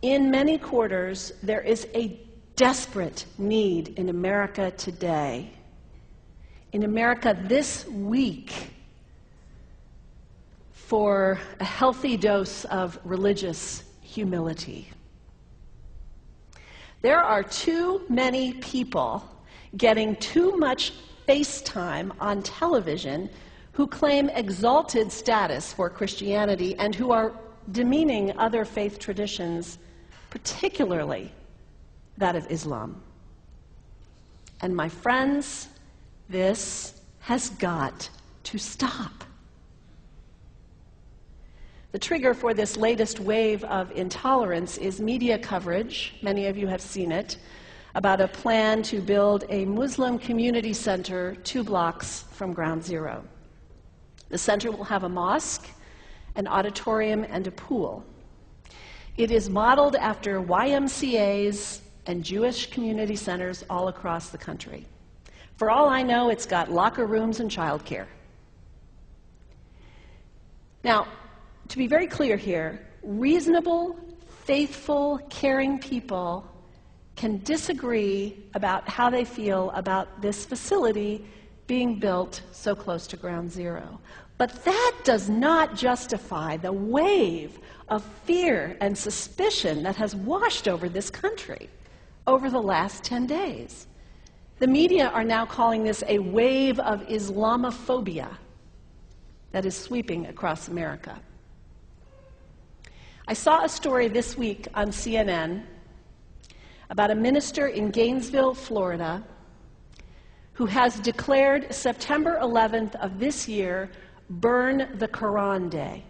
In many quarters, there is a desperate need in America today, in America this week, for a healthy dose of religious humility. There are too many people getting too much face time on television who claim exalted status for Christianity and who are demeaning other faith traditions, particularly that of Islam. And my friends, this has got to stop. The trigger for this latest wave of intolerance is media coverage, many of you have seen it, about a plan to build a Muslim community center 2 blocks from Ground Zero. The center will have a mosque, an auditorium, and a pool. It is modeled after YMCAs and Jewish community centers all across the country. For all I know, it's got locker rooms and childcare. Now, to be very clear here, reasonable, faithful, caring people can disagree about how they feel about this facility being built so close to Ground Zero. But that does not justify the wave of fear and suspicion that has washed over this country over the last 10 days. The media are now calling this a wave of Islamophobia that is sweeping across America. I saw a story this week on CNN about a minister in Gainesville, Florida, who has declared September 11th of this year Burn the Quran Day.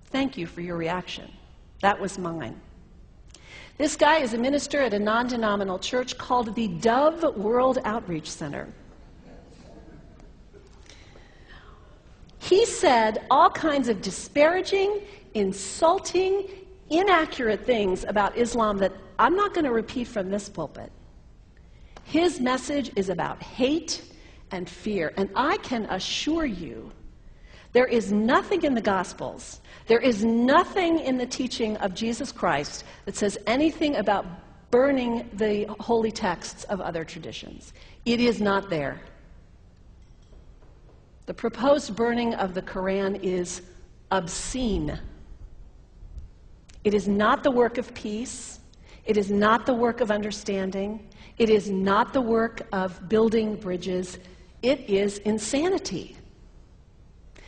Thank you for your reaction. That was mine. This guy is a minister at a non-denominational church called the Dove World Outreach Center. He said all kinds of disparaging, insulting, inaccurate things about Islam that I'm not going to repeat from this pulpit. His message is about hate and fear, and I can assure you there is nothing in the Gospels, there is nothing in the teaching of Jesus Christ that says anything about burning the holy texts of other traditions. It is not there. The proposed burning of the Quran is obscene. It is not the work of peace. It is not the work of understanding. It is not the work of building bridges. It is insanity.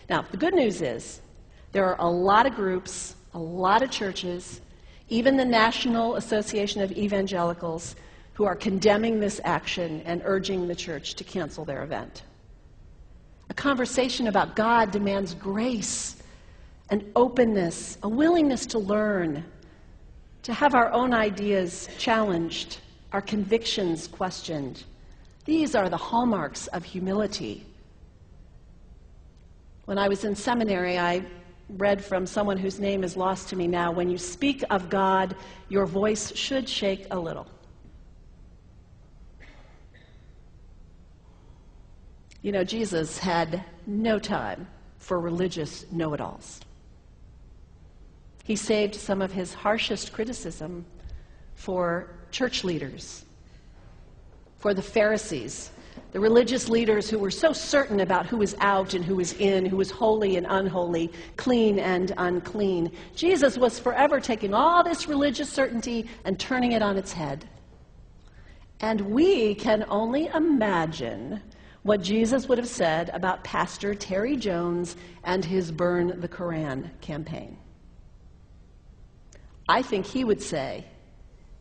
Now, the good news is there are a lot of groups, a lot of churches, even the National Association of Evangelicals, who are condemning this action and urging the church to cancel their event. A conversation about God demands grace and openness, a willingness to learn, to have our own ideas challenged, our convictions questioned. These are the hallmarks of humility. When I was in seminary, I read from someone whose name is lost to me now, when you speak of God, your voice should shake a little. You know, Jesus had no time for religious know-it-alls. He saved some of his harshest criticism for church leaders, for the Pharisees, the religious leaders who were so certain about who was out and who was in, who was holy and unholy, clean and unclean. Jesus was forever taking all this religious certainty and turning it on its head. And we can only imagine what Jesus would have said about Pastor Terry Jones and his Burn the Quran campaign. I think he would say,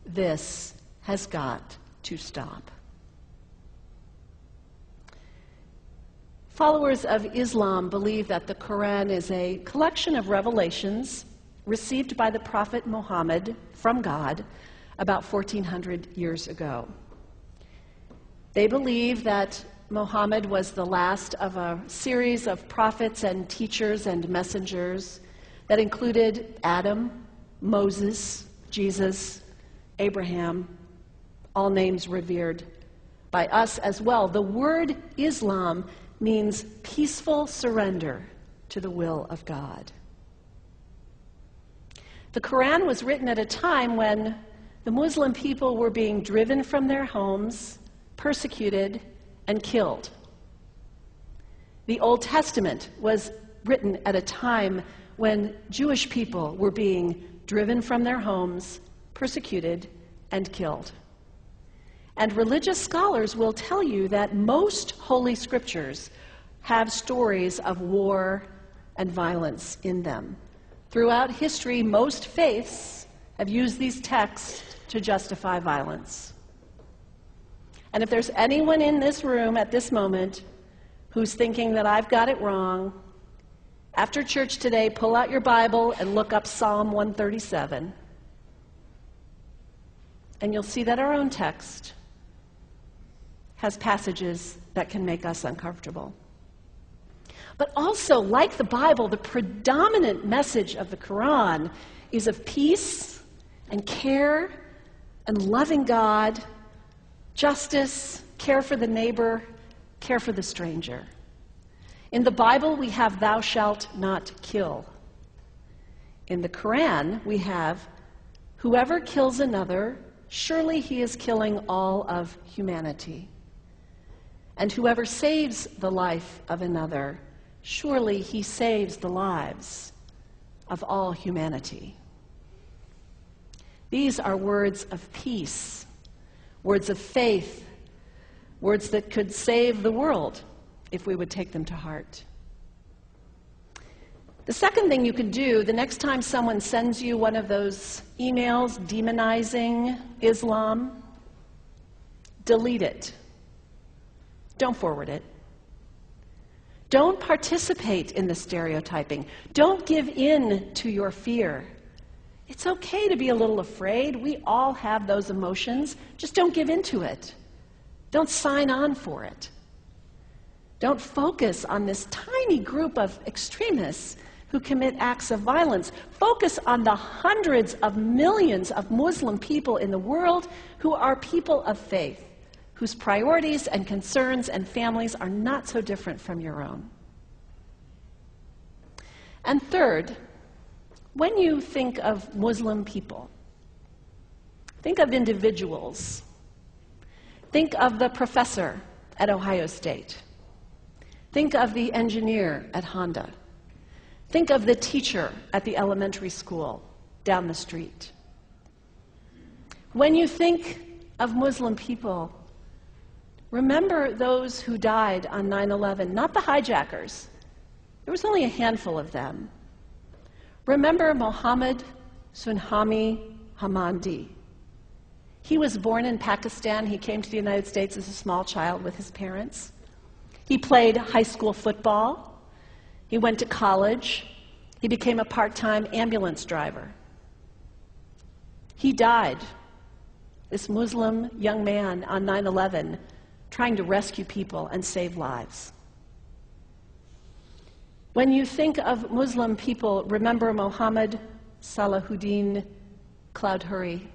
this has got to stop. Followers of Islam believe that the Quran is a collection of revelations received by the Prophet Muhammad from God about 1400 years ago. They believe that Muhammad was the last of a series of prophets and teachers and messengers that included Adam, Moses, Jesus, Abraham, all names revered by us as well. The word Islam means peaceful surrender to the will of God. The Quran was written at a time when the Muslim people were being driven from their homes, persecuted, and killed. The Old Testament was written at a time when Jewish people were being driven from their homes, persecuted, and killed. And religious scholars will tell you that most holy scriptures have stories of war and violence in them. Throughout history, most faiths have used these texts to justify violence. And if there's anyone in this room at this moment who's thinking that I've got it wrong, after church today, pull out your Bible and look up Psalm 137. And you'll see that our own text has passages that can make us uncomfortable. But also, like the Bible, the predominant message of the Quran is of peace and care and loving God, justice, care for the neighbor, care for the stranger. In the Bible, we have thou shalt not kill. In the Quran, we have whoever kills another, surely he is killing all of humanity. And whoever saves the life of another, surely he saves the lives of all humanity. These are words of peace, words of faith, words that could save the world if we would take them to heart. The second thing you can do, the next time someone sends you one of those emails demonizing Islam, delete it. Don't forward it. Don't participate in the stereotyping. Don't give in to your fear. It's okay to be a little afraid. We all have those emotions. Just don't give in to it. Don't sign on for it. Don't focus on this tiny group of extremists who commit acts of violence. Focus on the hundreds of millions of Muslim people in the world who are people of faith, whose priorities and concerns and families are not so different from your own. And third, when you think of Muslim people, think of individuals. Think of the professor at Ohio State. Think of the engineer at Honda. Think of the teacher at the elementary school down the street. When you think of Muslim people, remember those who died on 9/11, not the hijackers. There was only a handful of them. Remember Mohammed Sunhami Hamandi. He was born in Pakistan. He came to the United States as a small child with his parents. He played high school football. He went to college. He became a part-time ambulance driver. He died, this Muslim young man, on 9/11, trying to rescue people and save lives. When you think of Muslim people, remember Mohammed Salahuddin Cloudhurry.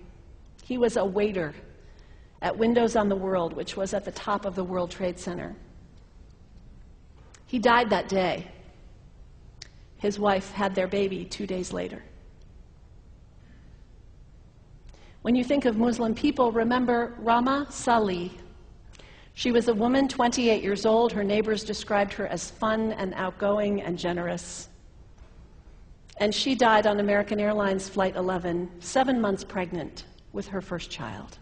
He was a waiter at Windows on the World, which was at the top of the World Trade Center. He died that day. His wife had their baby 2 days later. When you think of Muslim people, remember Rama Salih. She was a woman, 28 years old. Her neighbors described her as fun and outgoing and generous. And she died on American Airlines Flight 11, 7 months pregnant with her first child.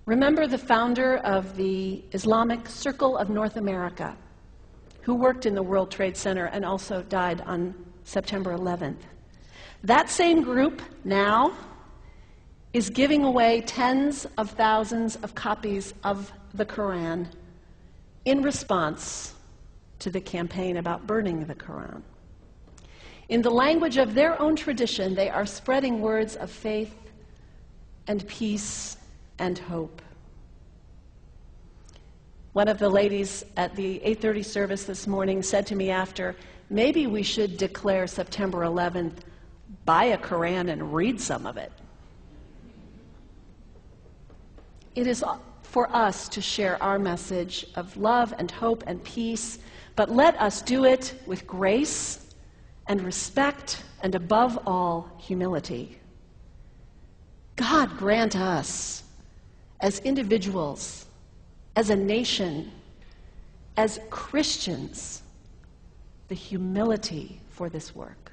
Remember the founder of the Islamic Circle of North America, who worked in the World Trade Center and also died on September 11th. That same group now is giving away tens of thousands of copies of the Quran in response to the campaign about burning the Quran. In the language of their own tradition, they are spreading words of faith and peace and hope. One of the ladies at the 8:30 service this morning said to me after, maybe we should declare September 11th, buy a Quran and read some of it. It is for us to share our message of love and hope and peace, but let us do it with grace and respect, and above all, humility. God grant us, as individuals, as a nation, as Christians, the humility for this work.